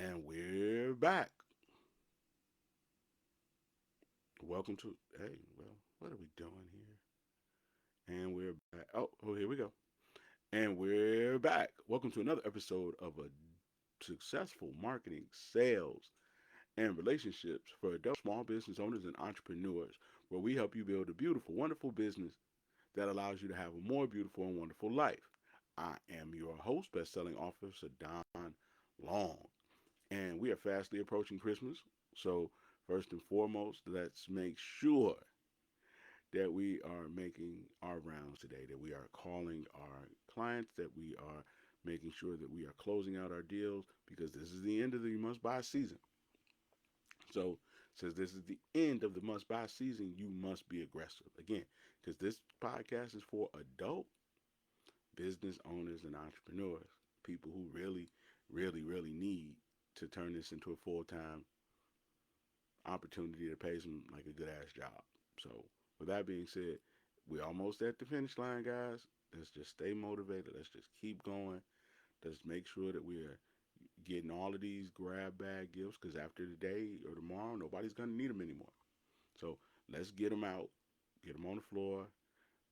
And we're back. Welcome to, hey, well, what are we doing here? And we're back. Oh, here we go. And we're back. Welcome to another episode of a successful marketing, sales, and relationships for adult small business owners and entrepreneurs, where we help you build a beautiful, wonderful business that allows you to have a more beautiful and wonderful life. I am your host, best-selling author Don Long, and we are fastly approaching Christmas. So, first and foremost, let's make sure that we are making our rounds today, that we are calling our clients, that we are making sure that we are closing out our deals because this is the end of the must buy season. So, since this is the end of the must buy season, you must be aggressive. Again, because this podcast is for adult business owners and entrepreneurs, people who really, really, really need to turn this into a full time opportunity that pays them like a good ass job. So, with that being said, we're almost at the finish line, guys. Let's just stay motivated. Let's just keep going. Let's make sure that we're getting all of these grab bag gifts because after today or tomorrow, nobody's going to need them anymore. So, let's get them out, get them on the floor.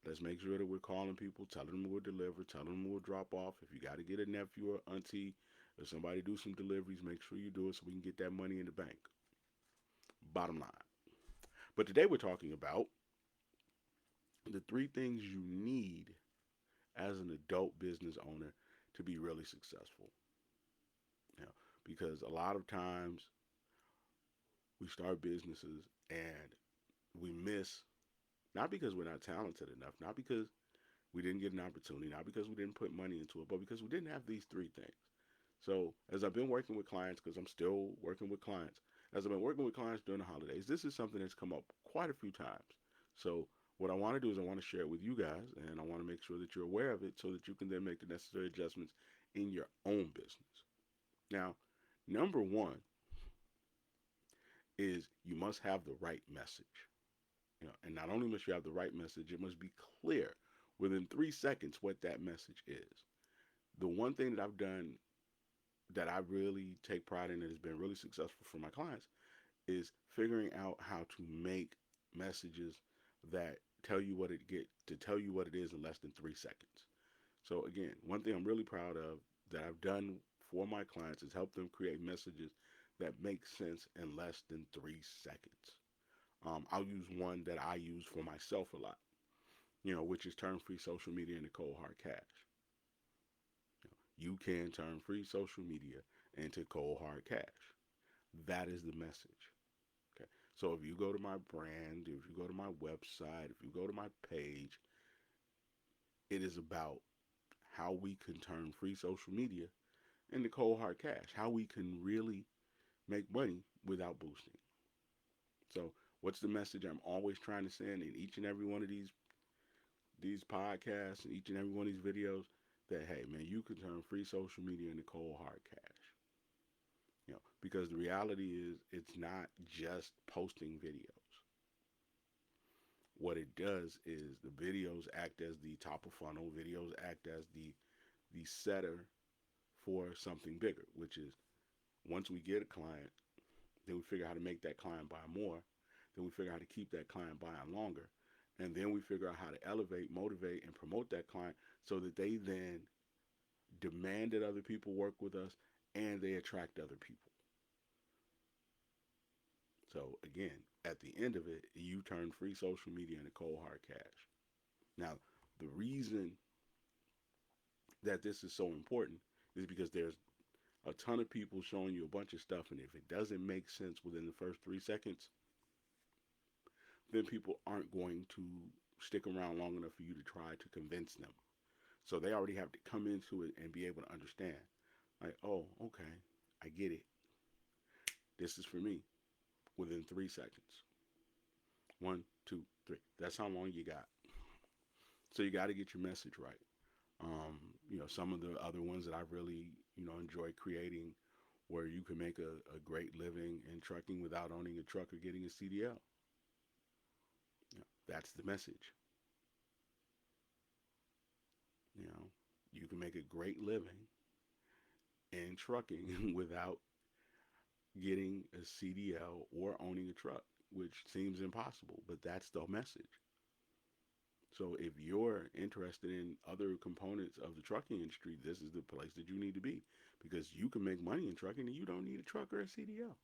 Let's make sure that we're calling people, telling them we'll deliver, telling them we'll drop off. If you got to get a nephew or auntie or somebody do some deliveries, make sure you do it so we can get that money in the bank. Bottom line. But today we're talking about the three things you need as an adult business owner to be really successful. You know, because a lot of times we start businesses and we miss, not because we're not talented enough, not because we didn't get an opportunity, not because we didn't put money into it, but because we didn't have these three things. So as I've been working with clients, because I'm still working with clients, as I've been working with clients during the holidays, this is something that's come up quite a few times. So what I want to do is I want to share it with you guys, and I want to make sure that you're aware of it so that you can then make the necessary adjustments in your own business. Now, number one is you must have the right message. And not only must you have the right message, it must be clear within 3 seconds what that message is. The one thing that I've done that I really take pride in and has been really successful for my clients is figuring out how to make messages that tell you what it get to tell you what it is in less than 3 seconds. So again, one thing I'm really proud of that I've done for my clients is help them create messages that make sense in less than 3 seconds. I'll use one that I use for myself a lot, which is turn free social media into cold hard cash. You can turn free social media into cold hard cash. That is the message. Okay. So if you go to my brand, if you go to my website, if you go to my page, it is about how we can turn free social media into cold hard cash, how we can really make money without boosting. So what's the message I'm always trying to send in each and every one of these podcasts and each and every one of these videos? That hey man, you can turn free social media into cold hard cash. Because the reality is it's not just posting videos. What it does is the videos act as the top of funnel. Videos act as the setter for something bigger, which is once we get a client, then we figure out how to make that client buy more. Then we figure out how to keep that client buying longer. And then we figure out how to elevate, motivate, and promote that client so that they then demand that other people work with us and they attract other people. So again, at the end of it, you turn free social media into cold hard cash. Now, the reason that this is so important is because there's a ton of people showing you a bunch of stuff, and if it doesn't make sense within the first 3 seconds, then people aren't going to stick around long enough for you to try to convince them. So they already have to come into it and be able to understand. Like, oh, okay, I get it. This is for me within 3 seconds. One, two, three. That's how long you got. So you got to get your message right. Some of the other ones that I really, enjoy creating where you can make a great living in trucking without owning a truck or getting a CDL. That's the message. You know, you can make a great living in trucking without getting a CDL or owning a truck, which seems impossible, but that's the message. So if you're interested in other components of the trucking industry, this is the place that you need to be because you can make money in trucking and you don't need a truck or a CDL.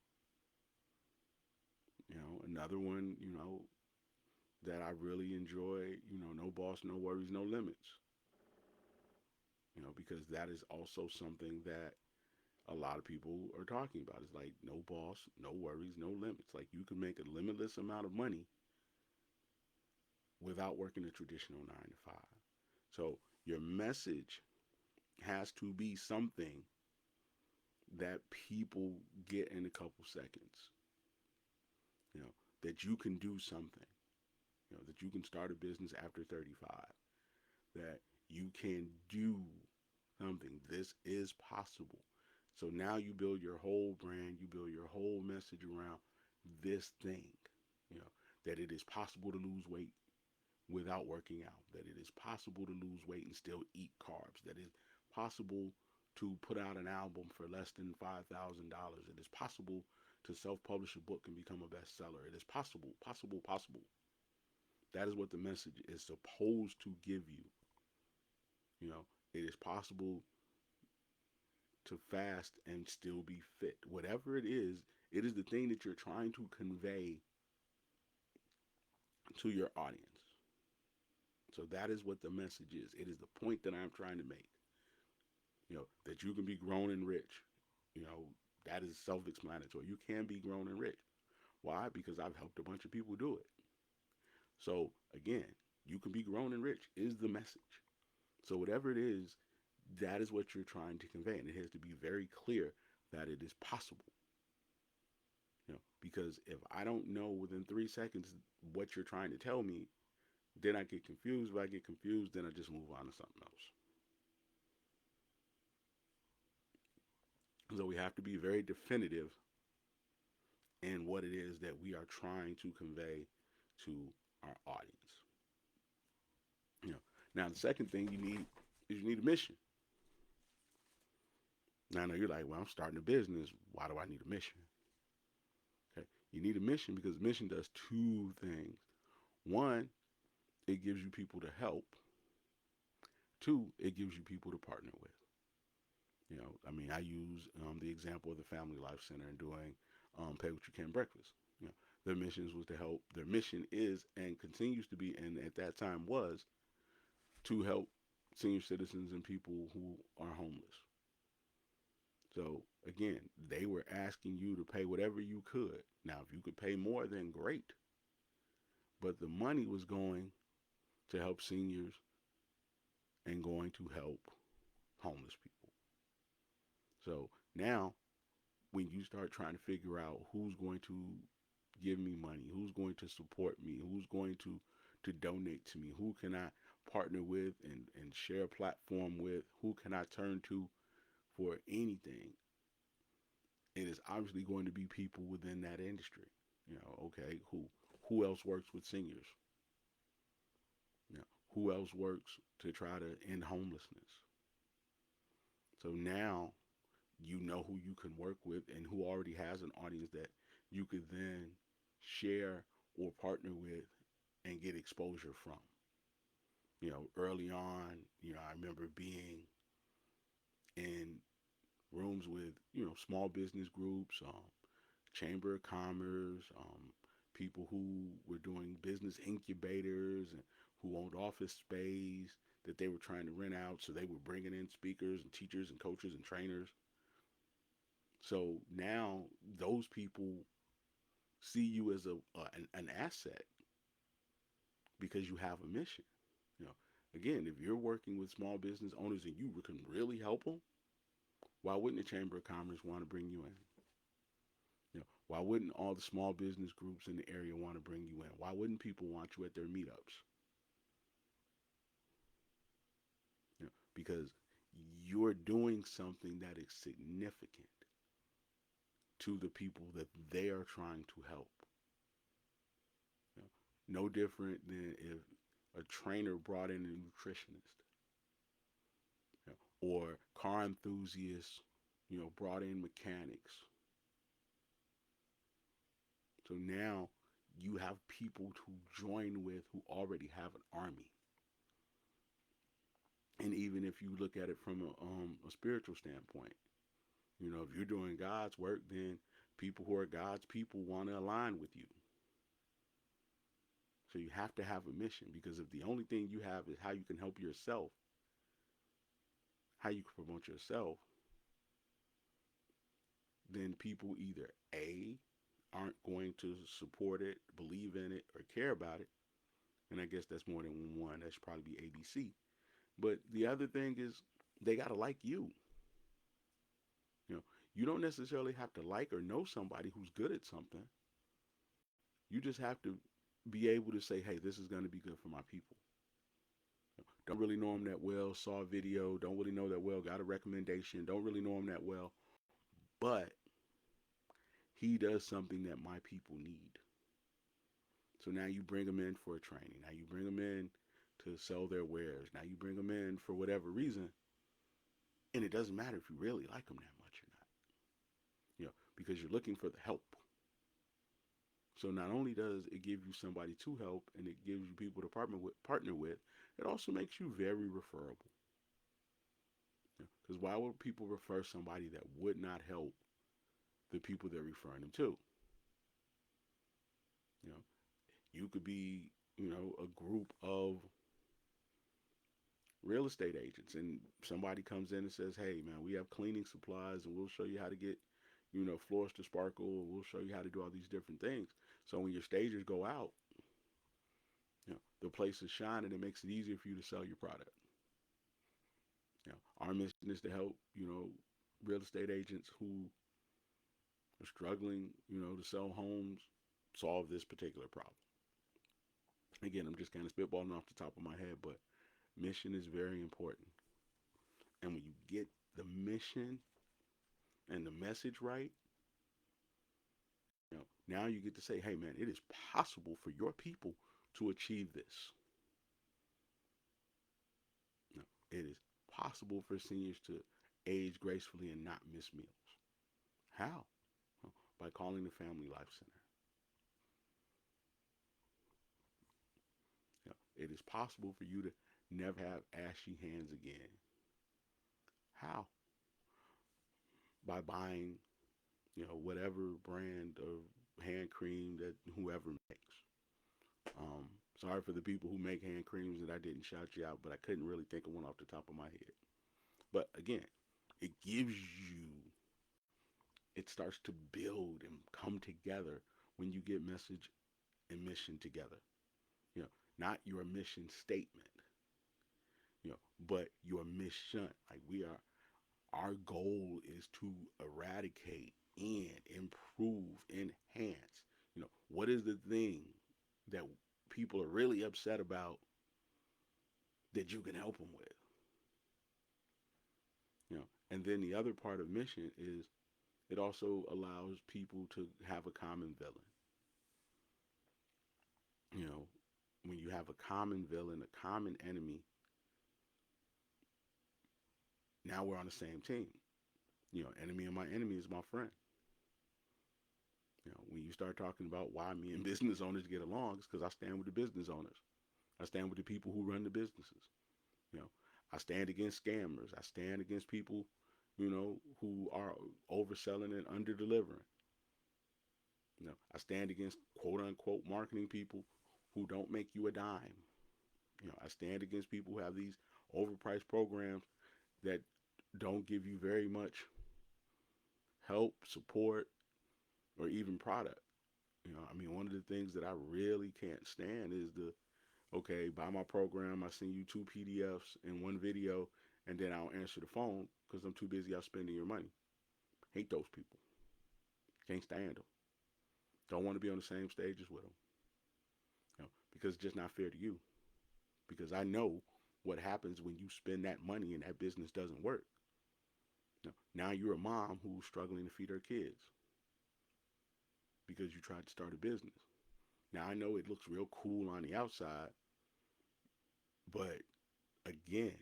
Another one, that I really enjoy, no boss, no worries, no limits. Because that is also something that a lot of people are talking about. It's like no boss, no worries, no limits. Like you can make a limitless amount of money without working a traditional 9 to 5. So your message has to be something that people get in a couple seconds. You know, that you can do something. That you can start a business after 35. That you can do something. This is possible. So now you build your whole brand, you build your whole message around this thing, you know, that it is possible to lose weight without working out, that it is possible to lose weight and still eat carbs, that it's possible to put out an album for less than $5,000. It is possible to self-publish a book and become a bestseller. It is possible, possible, possible. That is what the message is supposed to give you. You know, it is possible to fast and still be fit. Whatever it is the thing that you're trying to convey to your audience. So that is what the message is. It is the point that I'm trying to make. That you can be grown and rich. You know, that is self-explanatory. You can be grown and rich. Why? Because I've helped a bunch of people do it. So again, you can be grown and rich is the message. So whatever it is, that is what you're trying to convey. And it has to be very clear that it is possible. Because if I don't know within 3 seconds what you're trying to tell me, then I get confused. If I get confused, then I just move on to something else. So we have to be very definitive in what it is that we are trying to convey to our audience. You know. Now the second thing you need a mission. Now I know you're like, well, I'm starting a business. Why do I need a mission? Okay. You need a mission because mission does two things. One, it gives you people to help. Two, it gives you people to partner with. I use the example of the Family Life Center and doing Pay What You Can breakfast. Their missions was to help. Their mission is and continues to be, and at that time was to help senior citizens and people who are homeless. So again, they were asking you to pay whatever you could. Now, if you could pay more, then great. But the money was going to help seniors and going to help homeless people. So now, when you start trying to figure out who's going to give me money, who's going to support me, who's going to donate to me, who can I partner with and share a platform with, who can I turn to for anything, it is obviously going to be people within that industry. Okay, who else works with seniors? Who else works to try to end homelessness? So now you know who you can work with and who already has an audience that you could then share or partner with and get exposure from. Early on, I remember being in rooms with, small business groups, chamber of commerce, people who were doing business incubators and who owned office space that they were trying to rent out. So they were bringing in speakers and teachers and coaches and trainers. So now those people see you as an asset because you have a mission. You know, Again, if you're working with small business owners and you can really help them, why wouldn't the Chamber of Commerce want to bring you in? Why wouldn't all the small business groups in the area want to bring you in? Why wouldn't people want you at their meetups? Because you're doing something that is significant to the people that they are trying to help. No different than if a trainer brought in a nutritionist, or car enthusiasts, brought in mechanics. So now you have people to join with who already have an army. And even if you look at it from a spiritual standpoint, if you're doing God's work, then people who are God's people want to align with you. So you have to have a mission, because if the only thing you have is how you can help yourself, how you can promote yourself, then people either A, aren't going to support it, believe in it, or care about it. And I guess that's more than one. That should probably be ABC. But the other thing is they got to like you. You know, you don't necessarily have to like or know somebody who's good at something. You just have to be able to say, hey, this is going to be good for my people. Don't really know them that well, saw a video, don't really know that well, got a recommendation, don't really know him that well, but he does something that my people need. So now you bring them in for a training. Now you bring them in to sell their wares. Now you bring them in for whatever reason. And it doesn't matter if you really like them that much or not, because you're looking for the help. So not only does it give you somebody to help and it gives you people to partner with, it also makes you very referable. Because why would people refer somebody that would not help the people they're referring them to? You know, you could be, a group of real estate agents, and somebody comes in and says, hey, man, we have cleaning supplies and we'll show you how to get, floors to sparkle, and we'll show you how to do all these different things. So when your stagers go out, the place is shining. It makes it easier for you to sell your product. Our mission is to help, real estate agents who are struggling, to sell homes, solve this particular problem. Again, I'm just kind of spitballing off the top of my head, but mission is very important. And when you get the mission and the message right, now you get to say, hey, man, it is possible for your people to achieve this. It is possible for seniors to age gracefully and not miss meals. How? By calling the Family Life Center. It is possible for you to never have ashy hands again. How? By buying, whatever brand of hand cream that whoever makes. Sorry for the people who make hand creams that I didn't shout you out, but I couldn't really think of one off the top of my head. But again, it gives you, it starts to build and come together when you get message and mission together. Not your mission statement, but your mission. Like our goal is to eradicate and improve, enhance. What is the thing that people are really upset about that you can help them with? And then the other part of mission is it also allows people to have a common villain. When you have a common villain, a common enemy, now we're on the same team. Enemy of my enemy is my friend. When you start talking about why me and business owners get along, it's because I stand with the business owners. I stand with the people who run the businesses. I stand against scammers. I stand against people, who are overselling and under delivering. I stand against quote unquote marketing people who don't make you a dime. I stand against people who have these overpriced programs that don't give you very much help, support, or even product. One of the things that I really can't stand is okay, buy my program, I send you 2 PDFs and 1 video, and then I'll answer the phone because I'm too busy out spending your money. Hate those people. Can't stand them. Don't want to be on the same stages with them. Because it's just not fair to you. Because I know what happens when you spend that money and that business doesn't work. Now you're a mom who's struggling to feed her kids because you tried to start a business. Now I know it looks real cool on the outside, but again,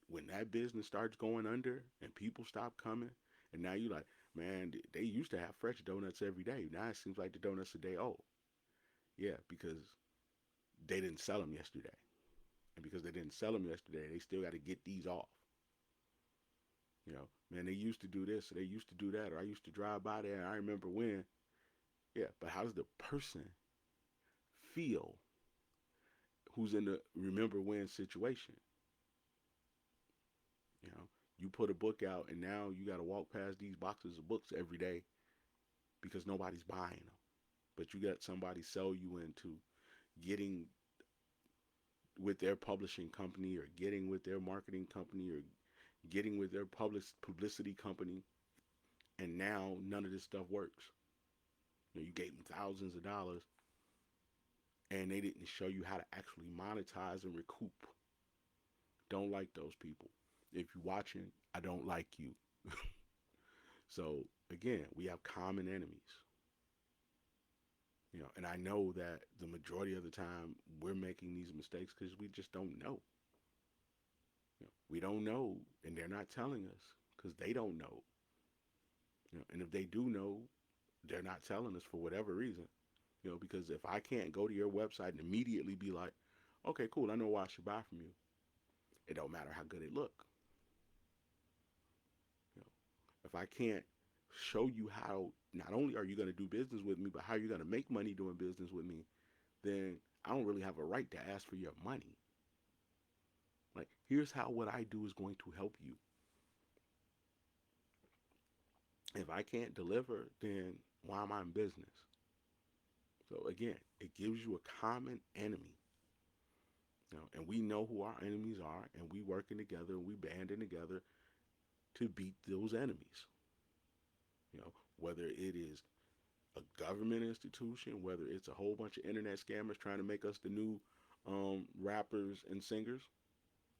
when that business starts going under and people stop coming And now you like, man, they used to have fresh donuts every day. Now it seems like the donuts a day old. Yeah, because they didn't sell them yesterday. And because they didn't sell them yesterday, they still got to get these off. You know, man, they used to do this, or they used to do that, or I used to drive by there. And I remember when. Yeah, but how does the person feel who's in the remember when situation? You know, you put a book out, and now you got to walk past these boxes of books every day because nobody's buying them. But you got somebody sell you into getting with their publishing company, or getting with their marketing company, or getting with their publicity company, and now none of this stuff works. You know, you gave them thousands of dollars, and they didn't show you how to actually monetize and recoup. Don't like those people. If you're watching, I don't like you. So again, we have common enemies. You know, and I know that the majority of the time we're making these mistakes because we just don't know. You know, we don't know, and they're not telling us because they don't know. You know, and if they do know, they're not telling us for whatever reason. You know, because if I can't go to your website and immediately be like, okay, cool, I know why I should buy from you. It don't matter how good it look. You know, if I can't show you how not only are you going to do business with me, but how you're going to make money doing business with me, then I don't really have a right to ask for your money. Like, here's how what I do is going to help you. If I can't deliver, then why am I in business? So again, it gives you a common enemy. You know, and we know who our enemies are, and we working together, and we banding together to beat those enemies. You know, whether it is a government institution, whether it's a whole bunch of internet scammers trying to make us the new rappers and singers,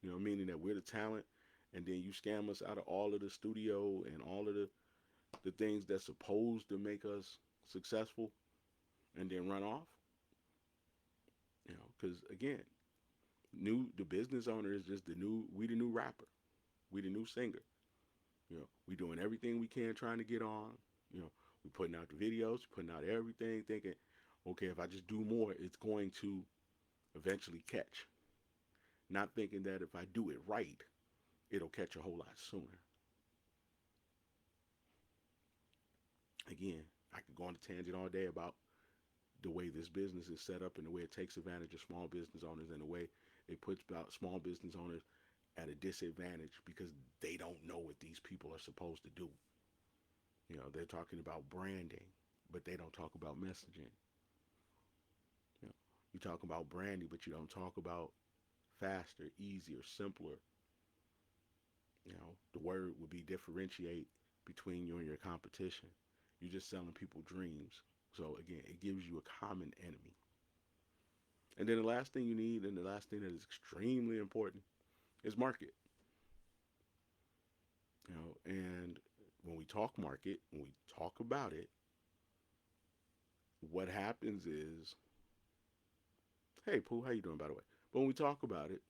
you know, meaning that we're the talent, and then you scam us out of all of the studio and all of the things that's supposed to make us successful, and then run off. You know, because again, the business owner is just the new rapper, we the new singer. You know, we doing everything we can trying to get on. You know, we putting out the videos, putting out everything, thinking, okay, if I just do more, it's going to eventually catch. Not thinking that if I do it right, it'll catch a whole lot sooner. Again, I could go on a tangent all day about the way this business is set up and the way it takes advantage of small business owners and the way it puts about small business owners at a disadvantage because they don't know what these people are supposed to do. You know, they're talking about branding, but they don't talk about messaging. You know, you talk about branding, but you don't talk about faster, easier, simpler. You know, the word would be differentiate between you and your competition. You're just selling people dreams. So again, it gives you a common enemy. And then the last thing you need, and the last thing that is extremely important, is market. You know, and when we talk market, when we talk about it, what happens is, hey, Pooh, how you doing, by the way? But when we talk about it,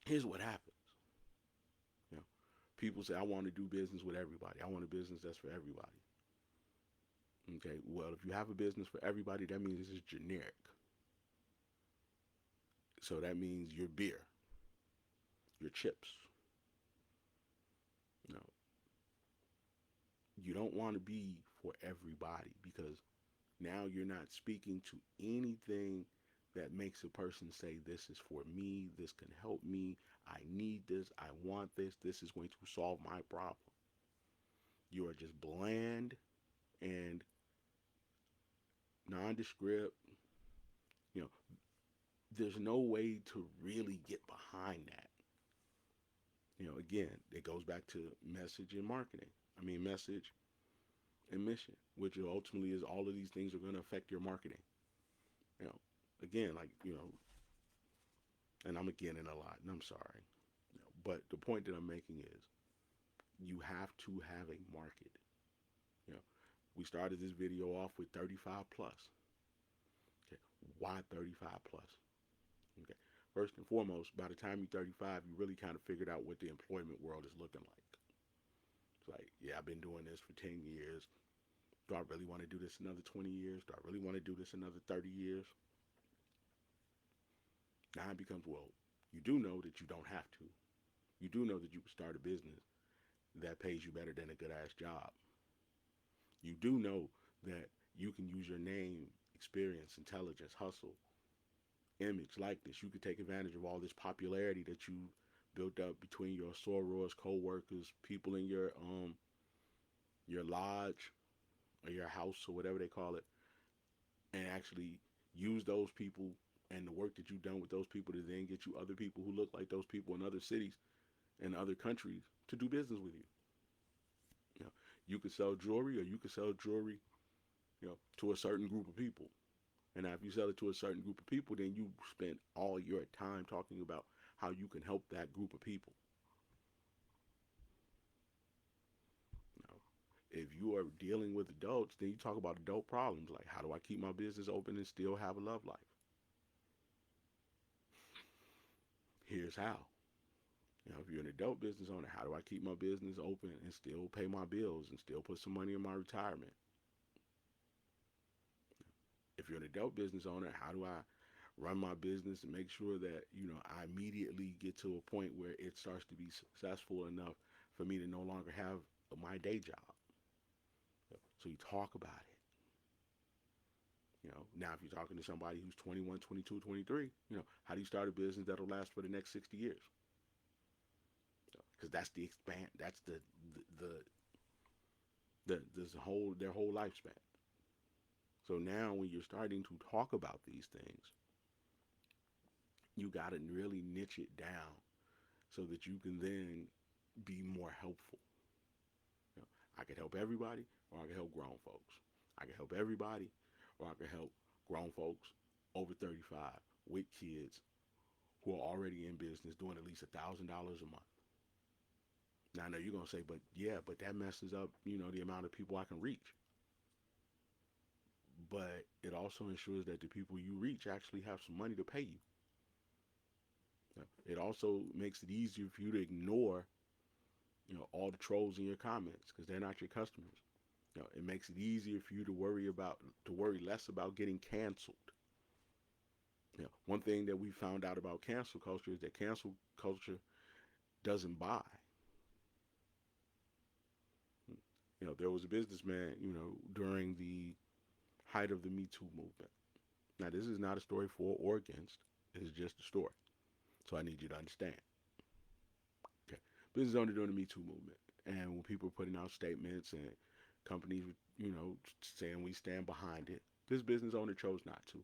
here's what happens. You know, people say, I want to do business with everybody. I want a business that's for everybody. Okay, well, if you have a business for everybody, that means it's generic. So that means your beer, your chips. You know, you don't want to be for everybody because now you're not speaking to anything that makes a person say, this is for me, this can help me, I need this, I want this is going to solve my problem. You are just bland and nondescript. You know, there's no way to really get behind that. You know, again, it goes back to message and marketing. I mean, message and mission, which ultimately is all of these things are going to affect your marketing. You know, again, like, you know, and I'm again in a lot, and I'm sorry. You know, but the point that I'm making is you have to have a market. You know, we started this video off with 35 plus. Okay, why 35 plus? Okay, first and foremost, by the time you're 35, you really kind of figured out what the employment world is looking like. It's like Yeah, I've been doing this for 10 years. Do I really want to do this another 20 years? Do I really want to do this another 30 years? Now it becomes, well, you do know that you don't have to. You do know that you can start a business that pays you better than a good ass job. You do know that you can use your name, experience, intelligence, hustle, image, likeness. You could take advantage of all this popularity that you built up between your sorors, co-workers, people in your lodge or your house or whatever they call it, and actually use those people and the work that you've done with those people to then get you other people who look like those people in other cities and other countries to do business with you. You know, you could sell jewelry or you could sell jewelry, to a certain group of people. And now if you sell it to a certain group of people, then you spend all your time talking about how you can help that group of people. You know, if you are dealing with adults, then you talk about adult problems like how do I keep my business open and still have a love life? Here's how. If you're an adult business owner, how do I keep my business open and still pay my bills and still put some money in my retirement? If you're an adult business owner, how do I run my business and make sure that, I immediately get to a point where it starts to be successful enough for me to no longer have my day job? So you talk about it. Now if you're talking to somebody who's 21, 22, 23, how do you start a business that'll last for the next 60 years? Because that's the expand, that's this whole their whole lifespan. So now when you're starting to talk about these things, you got to really niche it down so that you can then be more helpful. You know, I can help everybody, or I can help grown folks. I can help everybody, or I can help grown folks over 35 with kids who are already in business doing at least $1,000 a month. Now I know you're gonna say, but yeah, but that messes up, the amount of people I can reach. But it also ensures that the people you reach actually have some money to pay you. It also makes it easier for you to ignore, all the trolls in your comments because they're not your customers. It makes it easier for you to worry less about getting canceled. One thing that we found out about cancel culture is that cancel culture doesn't buy. There was a businessman, during the height of the Me Too movement. Now, this is not a story for or against. It's just a story. So I need you to understand. Okay. Business owner during the Me Too movement. And when people were putting out statements and companies, saying we stand behind it, this business owner chose not to.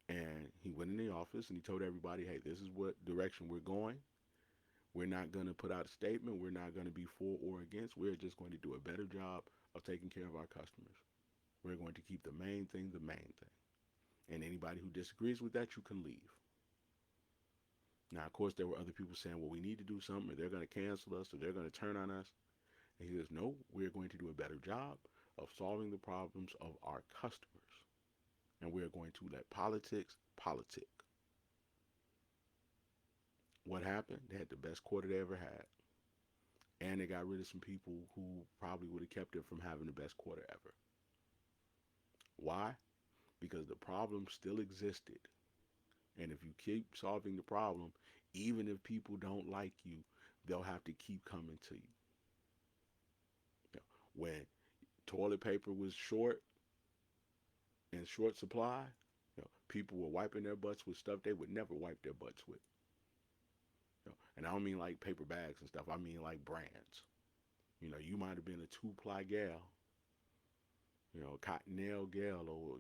And he went in the office and he told everybody, hey, this is what direction we're going. We're not going to put out a statement. We're not going to be for or against. We're just going to do a better job of taking care of our customers. We're going to keep the main thing the main thing. And anybody who disagrees with that, you can leave. Now, of course, there were other people saying, well, we need to do something or they're going to cancel us or they're going to turn on us. And he says, no, we're going to do a better job of solving the problems of our customers. And we're going to let politics politic. What happened? They had the best quarter they ever had. And they got rid of some people who probably would have kept it from having the best quarter ever. Why? Because the problem still existed. And if you keep solving the problem, even if people don't like you, they'll have to keep coming to you. When toilet paper was short in short supply, people were wiping their butts with stuff they would never wipe their butts with. And I don't mean like paper bags and stuff. I mean like brands. You might have been a two-ply gal, a Cottonelle gal, or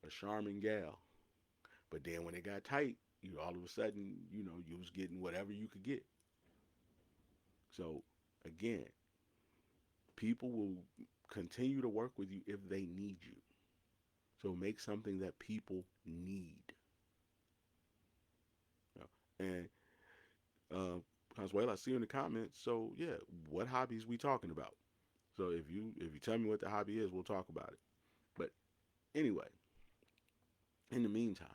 a Charmin gal. But then when it got tight, all of a sudden, you was getting whatever you could get. So again, people will continue to work with you if they need you. So make something that people need. And Consuelo, I see you in the comments. So yeah, what hobbies we talking about? So if you tell me what the hobby is, we'll talk about it. But anyway, in the meantime,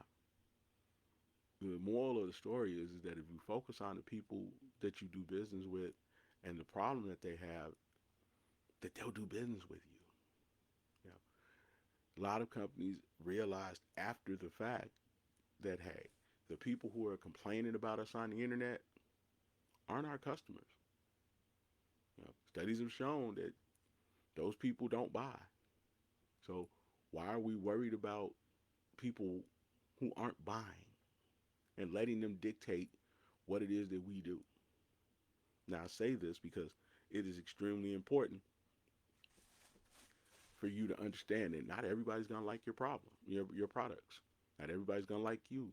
the moral of the story is that if you focus on the people that you do business with and the problem that they have, that they'll do business with you. You know, a lot of companies realized after the fact that, hey, the people who are complaining about us on the internet aren't our customers. You know, studies have shown that those people don't buy. So why are we worried about people who aren't buying and letting them dictate what it is that we do? Now, I say this because it is extremely important for you to understand that not everybody's gonna like your products. Not everybody's gonna like you.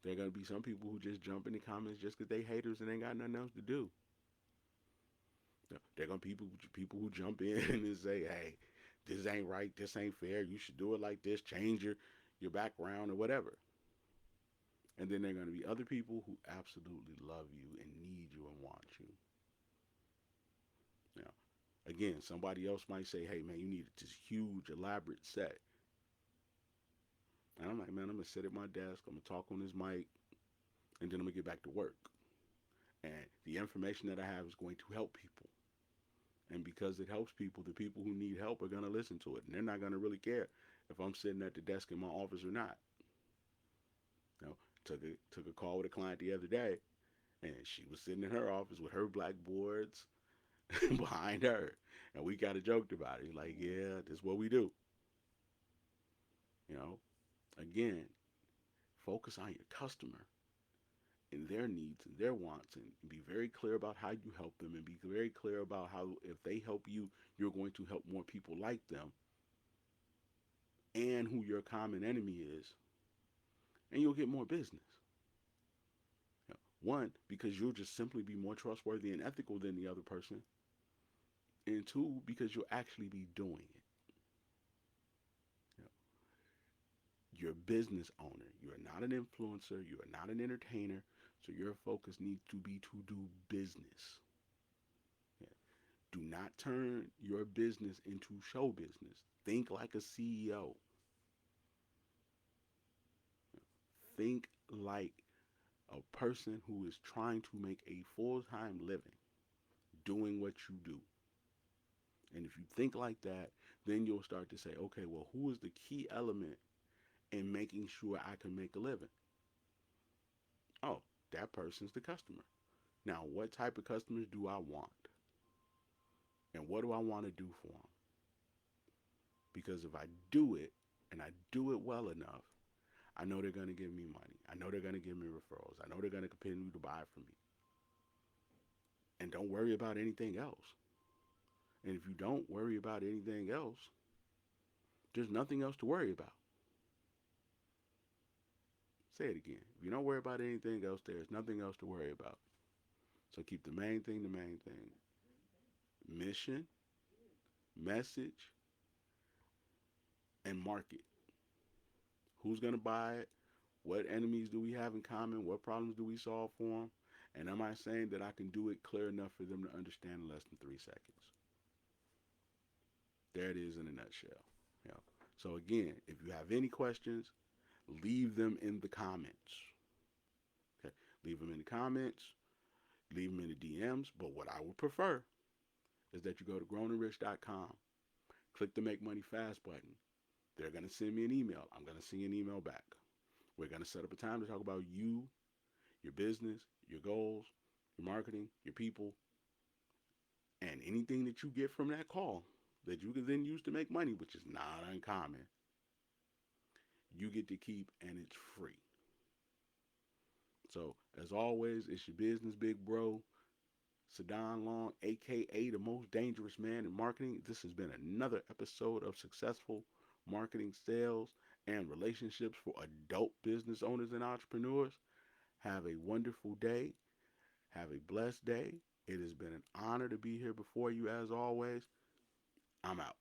There are gonna be some people who just jump in the comments just because they haters and ain't got nothing else to do. There are gonna be people who jump in and say, "Hey, this ain't right. This ain't fair. You should do it like this. Change your background or whatever." And then there are gonna be other people who absolutely love you and need you and want you. Now, again, somebody else might say, "Hey, man, you need this huge, elaborate set." And I'm like, "Man, I'm gonna sit at my desk. I'm gonna talk on this mic, and then I'm gonna get back to work. And the information that I have is going to help people. And because it helps people, the people who need help are gonna listen to it, and they're not gonna really care if I'm sitting at the desk in my office or not." You know, took a call with a client the other day, and she was sitting in her office with her blackboards behind her, and we kind of joked about it. Like, yeah, this is what we do. You know, again, focus on your customer and their needs and their wants, and be very clear about how you help them, and be very clear about how if they help you, you're going to help more people like them, and who your common enemy is, and you'll get more business. You know, one, because you'll just simply be more trustworthy and ethical than the other person, and two, because you'll actually be doing it. You know, you're a business owner. You are not an influencer. You are not an entertainer. So your focus needs to be to do business. Yeah. Do not turn your business into show business. Think like a CEO. Think like a person who is trying to make a full-time living doing what you do. And if you think like that, then you'll start to say, okay, well, who is the key element in making sure I can make a living? Oh, that person's the customer. Now, what type of customers do I want? And what do I want to do for them? Because if I do it and I do it well enough, I know they're going to give me money. I know they're going to give me referrals. I know they're going to continue to buy from me. And don't worry about anything else. And if you don't worry about anything else, there's nothing else to worry about. Say it again. If you don't worry about anything else, there's nothing else to worry about. So keep the main thing the main thing. Mission, message, and market. Who's going to buy it? What enemies do we have in common? What problems do we solve for them? And am I saying that I can do it clear enough for them to understand in less than 3 seconds? There it is in a nutshell. You know. So again, if you have any questions, leave them in the comments. Okay, leave them in the comments. Leave them in the DMs. But what I would prefer is that you go to grownandrich.com, click the Make Money Fast button. They're going to send me an email. I'm going to send you an email back. We're going to set up a time to talk about you, your business, your goals, your marketing, your people, and anything that you get from that call that you can then use to make money, which is not uncommon, you get to keep, and it's free. So, as always, it's your business big bro, Sadon Long, aka the most dangerous man in marketing. This has been another episode of Successful Marketing, Sales, and Relationships for Adult Business Owners and Entrepreneurs. Have a wonderful day. Have a blessed day. It has been an honor to be here before you as always. I'm out.